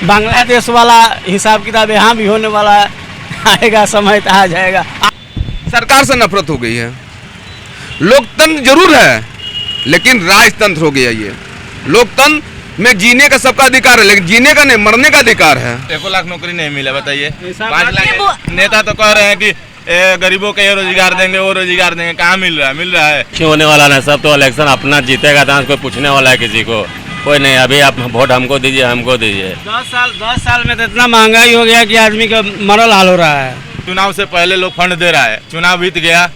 बांग्लादेश वाला हिसाब किताब यहाँ भी होने वाला है, आएगा समय तो आ जाएगा। सरकार से नफरत हो गई है। लोकतंत्र जरूर है लेकिन राजतंत्र हो गया ये। लोकतंत्र में जीने का सबका अधिकार है लेकिन जीने का नहीं, मरने का अधिकार है। 1 लाख नौकरी नहीं मिला, बताइए। 5 लाख नेता तो कह रहे हैं कि गरीबों को ये रोजगार देंगे, वो रोजगार देंगे, कहाँ मिल रहा है। क्यों होने वाला नहीं, सब तो इलेक्शन अपना जीतेगा तो कोई पूछने वाला है किसी को? कोई नहीं। अभी आप वोट हमको दीजिए, हमको दीजिए। 10 साल में तो इतना महंगाई हो गया कि आदमी का मरल हाल हो रहा है। चुनाव से पहले लोग फंड दे रहा है, चुनाव बीत गया,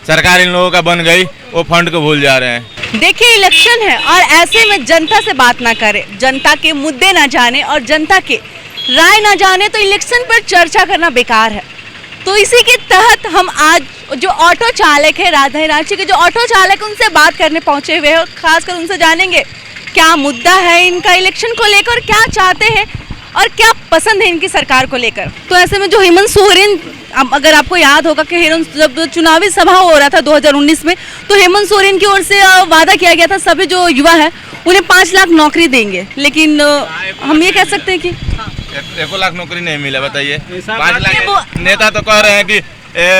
सरकार इन लोगों का बन गई, वो फंड को भूल जा रहे हैं। देखिए इलेक्शन है और ऐसे में जनता से बात ना करे, जनता के मुद्दे ना जाने और जनता के राय ना जाने तो इलेक्शन पर चर्चा करना बेकार है। तो इसी के तहत हम आज जो ऑटो चालक है राजधानी रांची के जो ऑटो चालक उनसे बात करने पहुंचे हुए हैं, खासकर उनसे जानेंगे क्या मुद्दा है इनका इलेक्शन को लेकर, क्या चाहते हैं और क्या पसंद है इनकी सरकार को लेकर। तो ऐसे में जो हेमंत सोरेन, अगर आपको याद होगा कि जब चुनावी सभा हो रहा था 2019 में, तो हेमंत सोरेन की ओर से वादा किया गया था सभी जो युवा है उन्हें 5 लाख नौकरी देंगे, लेकिन हम ये कह सकते हैं कि 1 लाख नौकरी नहीं मिला, बताइए। 5 लाख नेता तो कह रहे हैं कि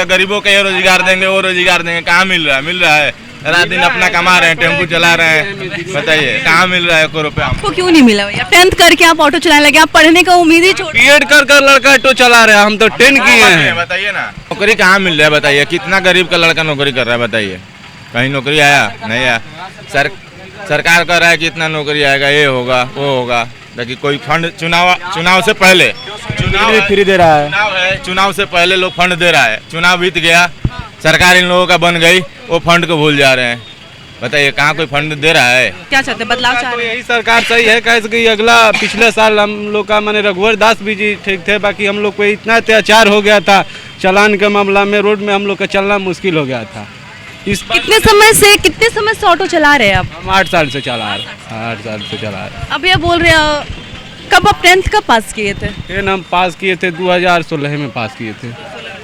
गरीबों को ये रोजगार देंगे, वो रोजगार देंगे, कहाँ मिल रहा है। रात दिन अपना कमा रहे हैं, टेम्पू चला रहे हैं, बताइए कहाँ मिल रहा है 1 रुपया। आपको क्यों नहीं मिला भैया? 10th करके आप ऑटो चलाने लगे, आप पढ़ने का उम्मीद ही छोड़। बीएड कर लड़का ऑटो चला रहा है, हम तो 10 किए हैं। बताइए ना, नौकरी कहाँ मिल रहा है, बताइए। कितना गरीब का लड़का नौकरी कर रहा है, बताइए। कहीं नौकरी आया नहीं आया। सरकार कह रहा है कि इतना नौकरी आएगा, ये होगा वो होगा, ताकि कोई फंड चुनाव से पहले फ्री दे रहा है। चुनाव से पहले लोग फंड दे रहा है, चुनाव बीत गया, सरकार इन लोगों का बन गई, वो फंड को भूल जा रहे हैं। बताइए कहाँ कोई फंड दे रहा है? क्या चाहते हैं, बदलाव चाह रहे हैं? यही सरकार सही है, कैसे कि अगला पिछले साल हम लोग का माने रघुवर दास भी जी ठीक थे, बाकी हम लोग को इतना अत्याचार हो गया था चालान के मामला में, रोड में हम लोग का चलना मुश्किल हो गया था। कितने समय से ऑटो चला रहे हैं आप? हम 8 साल से चला रहे 8 साल से चला रहे। अब ये बोल रहे हैं कब आप 10th कब पास किए थे? फिर हम पास किए थे 2016 में पास किए थे।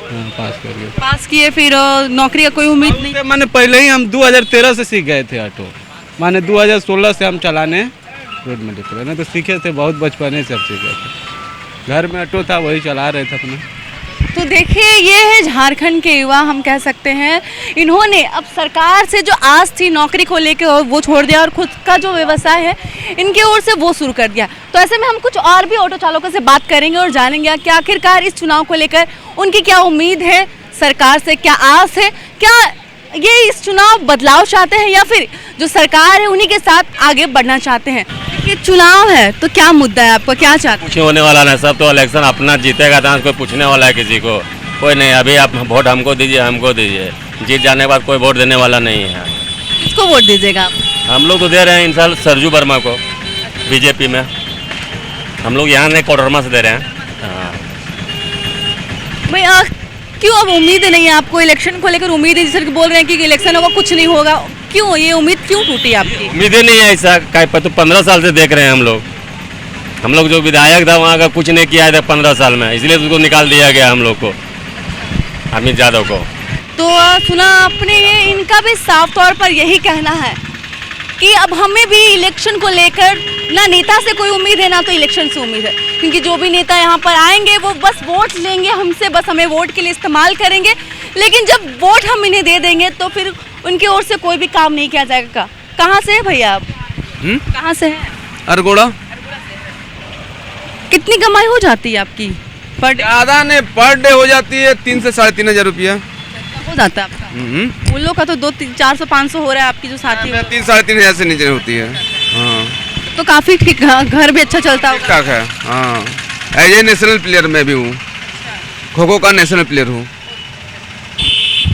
पास किए, फिर नौकरी का कोई उम्मीद नहीं? माने पहले ही हम 2013 से सीख गए थे ऑटो, माने 2016 से हम चलाने रोड में निकले, ना तो सीखे थे बहुत बचपने से, अब सीखे थे। घर में ऑटो था वही चला रहे थे अपना। तो देखिए ये है झारखंड के युवा, हम कह सकते हैं इन्होंने अब सरकार से जो आस थी नौकरी को लेकर वो छोड़ दिया और खुद का जो व्यवसाय है इनके ओर से वो शुरू कर दिया। तो ऐसे में हम कुछ और भी ऑटो चालकों से बात करेंगे और जानेंगे कि आखिरकार इस चुनाव को लेकर उनकी क्या उम्मीद है, सरकार से क्या आस है, क्या ये इस चुनाव बदलाव चाहते हैं या फिर जो सरकार है उन्हीं के साथ आगे बढ़ना चाहते हैं। ये चुनाव है तो क्या मुद्दा है आपका, क्या चाहते हैं? क्यों होने वाला नहीं, सब तो इलेक्शन अपना जीतेगा तो कोई पूछने वाला है किसी को? कोई नहीं। अभी आप वोट हमको दीजिए, हमको दीजिए। जीत जाने के बाद कोई वोट देने वाला नहीं है। किसको वोट दीजिएगा आप? हम लोग तो दे रहे हैं इन साल सरजू वर्मा को, बीजेपी में। हम लोग यहाँ नहीं, कोडरमा से दे रहे हैं। भैया क्यों अब उम्मीद नहीं है आपको इलेक्शन को लेकर? उम्मीद है सर बोल रहे हैं कि इलेक्शन होगा, कुछ नहीं होगा, क्यों ये उम्मीद क्यों टूटी आपकी? उम्मीदें नहीं है ऐसा, तो 15 साल से देख रहे हैं हम लोग जो विधायक था वहाँ का कुछ नहीं किया था 15 साल में, इसलिए उसको निकाल दिया गया हम लोग को, अमित यादव को। तो सुना आपने, ये इनका भी साफ तौर पर यही कहना है कि अब हमें भी इलेक्शन को लेकर ना नेता से कोई उम्मीद है ना तो इलेक्शन से उम्मीद है, क्योंकि जो भी नेता यहाँ पर आएंगे वो बस वोट लेंगे हमसे, बस हमें वोट के लिए इस्तेमाल करेंगे, लेकिन जब वोट हम इन्हें दे देंगे तो फिर उनकी ओर से कोई भी काम नहीं किया जाएगा। कहाँ से है भैया आप? कहाँ से है? अरगोड़ा। कितनी कमाई हो जाती है आपकी पर डे? ज़्यादा नहीं, पर डे हो जाती है 3 से 3.5 हज़ार रुपया हो जाता है आपका। उन लोग का तो 200-400-500 हो रहा है, आपकी जो साथी है 3-3.5 हज़ार से नीचे होती है। हाँ तो काफी ठीक, घर भी अच्छा चलता है। ठीक ठाक है। हाँ एज ए नेशनल प्लेयर मैं भी हूँ, खो खो का नेशनल प्लेयर हूँ।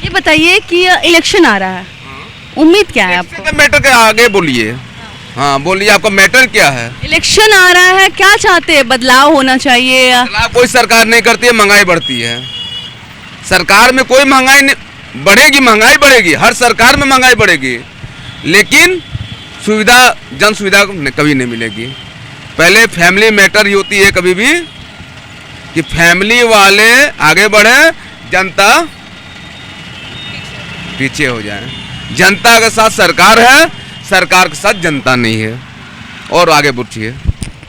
ये बताइए कि इलेक्शन आ रहा है, उम्मीद क्या है आपको? मैटर के आगे बोलिए। हाँ बोलिए, आपका मैटर क्या है? इलेक्शन आ रहा है, क्या चाहते हैं? बदलाव होना चाहिए? कोई सरकार नहीं करती है, महंगाई बढ़ती है। सरकार में कोई महंगाई नहीं बढ़ेगी, महंगाई बढ़ेगी, हर सरकार में महंगाई बढ़ेगी, लेकिन सुविधा, जन सुविधा कभी नहीं मिलेगी। पहले फैमिली मैटर ही होती है कभी भी, कि फैमिली वाले आगे बढ़े, जनता पीछे हो जाए। जनता के साथ सरकार है, सरकार के साथ जनता नहीं है, और आगे बढ़िए।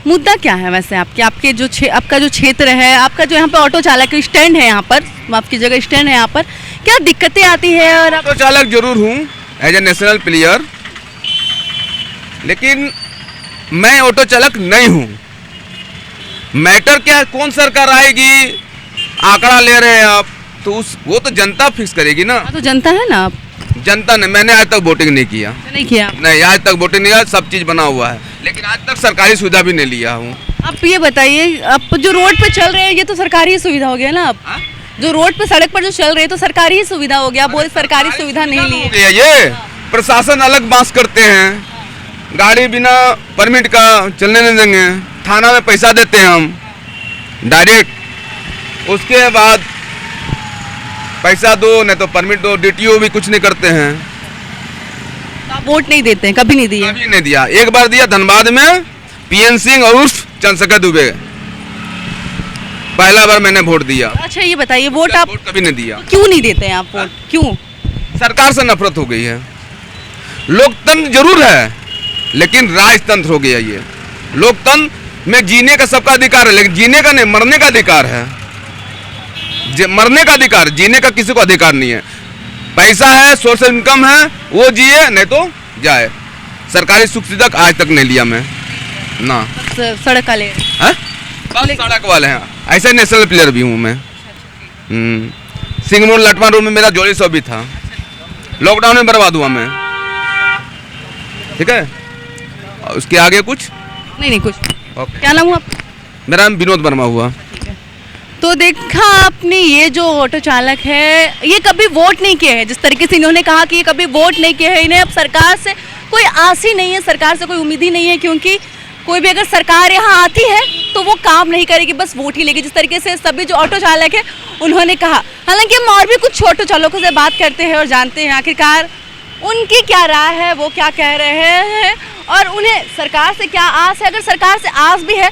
मुद्दा क्या है वैसे आपके जो आपका जो क्षेत्र है, आपका जो यहाँ पे ऑटो चालक स्टैंड है, यहाँ पर आपकी जगह स्टैंड है, यहाँ पर क्या दिक्कतें आती है? और ऑटो चालक जरूर हूँ एज ए नेशनल प्लेयर, लेकिन मैं ऑटो चालक नहीं हूँ। मैटर क्या है, कौन सरकार आएगी, आंकड़ा ले रहे हैं आप, तो वो तो जनता फिक्स करेगी ना। तो जनता है ना आप? जनता ने, मैंने आज तक वोटिंग नहीं किया। नहीं किया? नहीं, आज तक वोटिंग नहीं किया, सब चीज़ बना हुआ है, लेकिन आज तक सरकारी सुविधा भी नहीं लिया हूँ। आप ये बताइए, आप जो रोड पे चल रहे हैं ये तो सरकारी ही सुविधा हो गया ना? आप जो रोड पे सड़क पर जो चल रहे हैं तो सरकारी ही सुविधा हो गया, बोले सरकारी सुविधा नहीं ली है। ये प्रशासन अलग बांस करते हैं, गाड़ी बिना परमिट का चलने नहीं देंगे, थाना में पैसा देते हैं हम डायरेक्ट, उसके बाद पैसा दो नहीं तो परमिट दो, डीटीओ भी कुछ नहीं करते हैं। तो आप वोट नहीं देते हैं? कभी नहीं दिया? कभी नहीं दिया। एक बार दिया धनबाद में, पीएन सिंह और उर्फ चंद्रशेखर दुबे, पहला बार मैंने वोट दिया। अच्छा ये बताइए, वोट आप कभी नहीं दिया। क्यों नहीं देते हैं आप वोट? क्यों? सरकार से नफरत हो गई है। लोकतंत्र जरूर है, लेकिन राजतंत्र हो गया ये। लोकतंत्र में जीने का सबका अधिकार है, लेकिन जीने का नहीं, मरने का अधिकार है। मरने का अधिकार, जीने का किसी को अधिकार नहीं है। पैसा है, सोर्स ऑफ इनकम है, वो जिए नहीं तो जाए। सरकारी सुख सुविधा आज तक नहीं लिया मैं ना। सड़क वाले बस सड़क वाले हैं। ऐसे नेशनल प्लेयर भी हूँ मैं। सिंगमोड़ लटवा रोड में मेरा जोड़ी सौ भी था, लॉकडाउन में बर्बाद हुआ मैं। ठीक है, और उसके आगे कुछ नहीं कुछ। ओके। क्या नाम हुआ आपका? मेरा नाम विनोद वर्मा हुआ। तो देखा आपने, ये जो ऑटो चालक है ये कभी वोट नहीं किए हैं। जिस तरीके से इन्होंने कहा कि ये कभी वोट नहीं किए हैं, इन्हें अब सरकार से कोई आस ही नहीं है, सरकार से कोई उम्मीद ही नहीं है, क्योंकि कोई भी अगर सरकार यहाँ आती है तो वो काम नहीं करेगी, बस वोट ही लेगी। जिस तरीके से सभी जो ऑटो चालक है उन्होंने कहा। हालांकि हम और भी कुछ ऑटो चालकों से बात करते हैं और जानते हैं आखिरकार उनकी क्या राय है, वो क्या कह रहे हैं और उन्हें सरकार से क्या आस है। अगर सरकार से आस भी है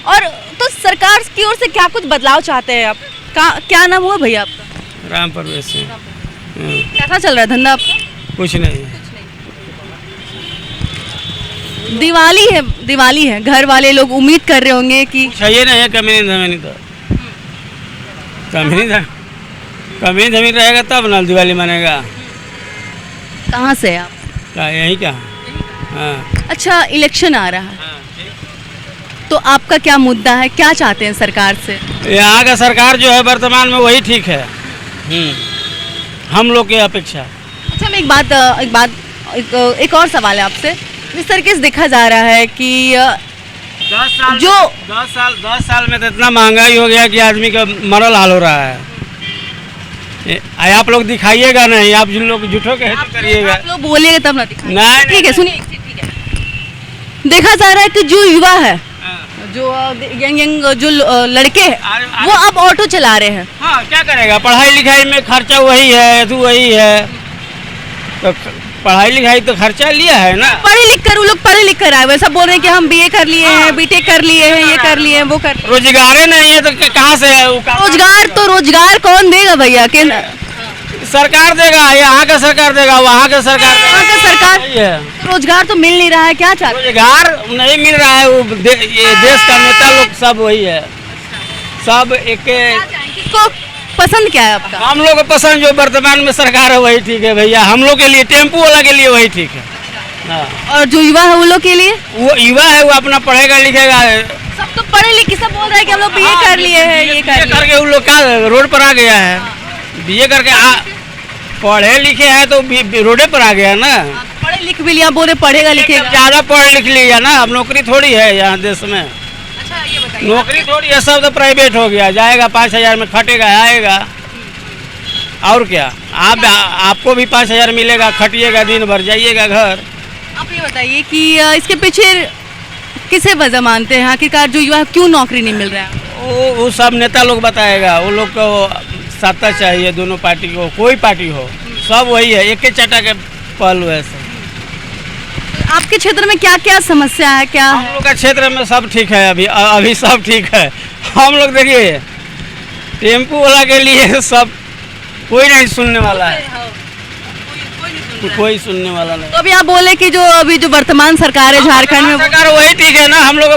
और तो सरकार की ओर से क्या कुछ बदलाव चाहते हैं आप? क्या नाम हुआ भैया आपका? राम परवेश सिंह। कैसा चल रहा है धंधा आपका? कुछ नहीं। दिवाली है, घर वाले लोग उम्मीद कर रहे होंगे कि चाहिए नहीं है, कमी नहीं तो कमी जमीन रहेगा तब ना दिवाली मनेगा। कहाँ से आप? यही क्या? हाँ। अच्छा, इलेक्शन आ रहा है तो आपका क्या मुद्दा है, क्या चाहते हैं सरकार से? यहाँ का सरकार जो है वर्तमान में वही ठीक है हम लोग की अपेक्षा। अच्छा, मैं एक और सवाल है आपसे। जिस तरीके से देखा जा रहा है कि 10 साल में तो इतना महंगाई हो गया कि आदमी का मरल हाल हो रहा है। आप लोग दिखाइएगा नहीं, आप जिन लोग झूठों के हेतु करिएगा। आप लोग बोलिएगा तब ना दिखाइए। नहीं, ठीक है, सुनिए, ठीक है। देखा जा रहा है कि जो युवा है, जो यंग जो लड़के हैं, वो अब ऑटो चला रहे हैं। हाँ, क्या करेगा? पढ़ाई लिखाई में खर्चा वही है, तो वही है, तो पढ़ाई लिखाई तो खर्चा लिया है ना। पढ़े लिख कर आए, वैसा बोल रहे हैं कि हम बीए कर लिए हैं, बीटेक कर लिए हैं, ये कर लिए हैं, वो कर। रोजगार नहीं है तो कहाँ से है? रोजगार कौन देगा भैया? सरकार देगा, यहाँ का सरकार देगा, वहाँ का सरकार है। रोजगार तो मिल नहीं रहा है, क्या चाहते? रोजगार नहीं मिल रहा है। ये देश का नेता लोग सब वही है, सब एक। किसको पसंद क्या है आपका? हम लोग को पसंद जो वर्तमान में सरकार है वही ठीक है भैया। हम लोग के लिए, टेम्पू वाला के लिए वही ठीक है। हाँ। और जो युवा है वो लोग के लिए? वो युवा है, वो अपना पढ़ेगा लिखेगा। सब तो पढ़े लिखे सब बोल रहे हैं कि हम लोग बीए कर लिए हैं, ये करके उन लोग का रोड पर आ गया है। बीए करके पढ़े लिखे है तो रोडे पर आ गया ना। पढ़े लिख भी लिया, बोले पढ़ेगा लिखेगा। ज्यादा पढ़ लिख लिया ना, अब नौकरी थोड़ी है यहाँ देश में। अच्छा, ये बताइए, नौकरी थोड़ी है, सब तो प्राइवेट हो गया। जाएगा 5,000 में खटेगा, आएगा, और क्या? आपको भी 5,000 मिलेगा, खटिएगा, दिन भर जाइएगा घर। आप ये बताइए कि इसके पीछे किसे वजह मानते हैं आखिरकार, जो युवा क्यों नौकरी नहीं मिल रहा है? वो सब नेता लोग बताएगा। वो लोग को सत्ता चाहिए, दोनों पार्टी को, कोई पार्टी हो, सब वही है, एक ही चटा के पहलू है सब। आपके क्षेत्र में क्या क्या समस्या है? क्या हम लोग का क्षेत्र में सब ठीक है, अभी सब ठीक है। हम लोग देखिए, टेम्पू वाला के लिए सब कोई नहीं सुनने वाला है, कोई सुनने वाला नहीं। तो अभी आप बोले कि जो अभी जो वर्तमान सरकार है झारखंड में, सरकार वही ठीक है ना। हम लोग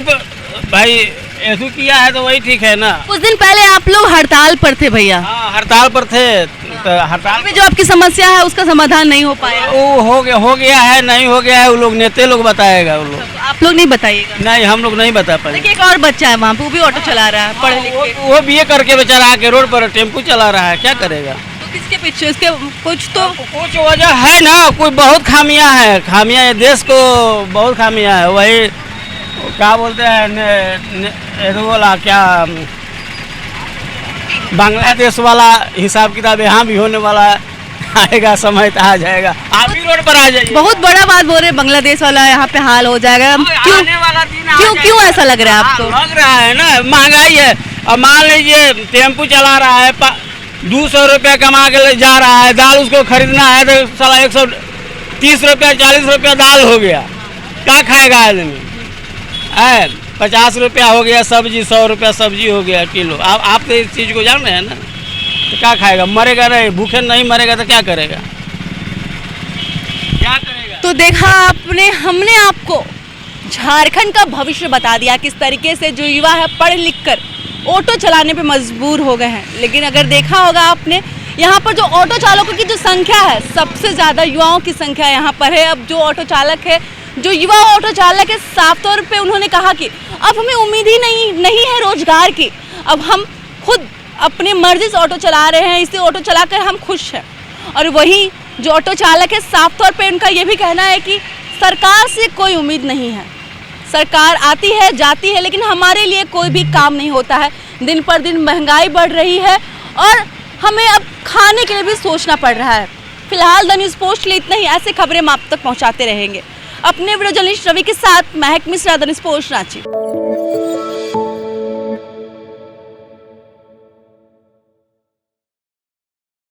भाई ऐसा किया है तो वही ठीक है ना। कुछ दिन पहले आप लोग हड़ताल पर थे भैया, हाँ हड़ताल पर थे, तो हड़ताल में जो आपकी समस्या है उसका समाधान नहीं हो पाया, वो हो गया है नहीं हो गया है, वो लोग नेता लोग बताएगा, वो लोग आप लोग नहीं बताइएगा। नहीं हम लोग नहीं बता पाएंगे। देखिए एक और बच्चा है वहाँ पे, वो भी ऑटो चला रहा है, पढ़े लिख के, वो बीए करके बेचारा आके रोड पर टेम्पू चला रहा है, क्या करेगा। तो किसके पीछे इसके कुछ तो कुछ वजह है ना, कोई बहुत खामियां है, खामियां है, देश को बहुत खामियां है। वही क्या बोलते हैं वाला क्या बांग्लादेश वाला हिसाब किताब यहाँ भी होने वाला है, आएगा समय तो आ जाएगा, आप भी रोड पर आ जाइए। बहुत बड़ा बात बोल रहे बांग्लादेश वाला यहाँ पे हाल हो जाएगा, क्यों ऐसा लग रहा है आपको? लग रहा है ना, महंगाई है। अब मान लीजिए टेम्पू चला रहा है, 200 रुपया कमा के जा रहा है, दाल उसको खरीदना है तो साला 130 रुपया 40 रुपया दाल हो गया, क्या खाएगा आदमी है। 50 रुपया हो गया सब्जी, 100 रुपया सब्जी हो गया किलो। आप तो इस चीज़ को जान रहे हैं ना, तो क्या खाएगा, मरेगा नहीं, भूखे नहीं मरेगा तो क्या करेगा, क्या करेगा। तो देखा आपने, हमने आपको झारखंड का भविष्य बता दिया, किस तरीके से जो युवा है पढ़ लिख कर ऑटो चलाने पे मजबूर हो गए हैं। लेकिन अगर देखा होगा आपने, यहाँ पर जो ऑटो चालकों की जो संख्या है, सबसे ज़्यादा युवाओं की संख्या यहाँ पर है। अब जो ऑटो चालक है, जो युवा ऑटो चालक है, साफ तौर पे उन्होंने कहा कि अब हमें उम्मीद ही नहीं है रोजगार की, अब हम खुद अपनी मर्जी से ऑटो चला रहे हैं, इसे ऑटो चलाकर हम खुश हैं। और वहीं जो ऑटो चालक है, साफ तौर पे उनका ये भी कहना है कि सरकार से कोई उम्मीद नहीं है, सरकार आती है जाती है लेकिन हमारे लिए कोई भी काम नहीं होता है। दिन पर दिन महंगाई बढ़ रही है और हमें अब खाने के लिए भी सोचना पड़ रहा है। फिलहाल द न्यूज़ पोस्ट के लिए इतना ही, ऐसे खबरें हम आप तक पहुंचाते रहेंगे। अपने वीडियो जर्नलिस्ट रवि के साथ महक Mishra, the news post, Ranchi.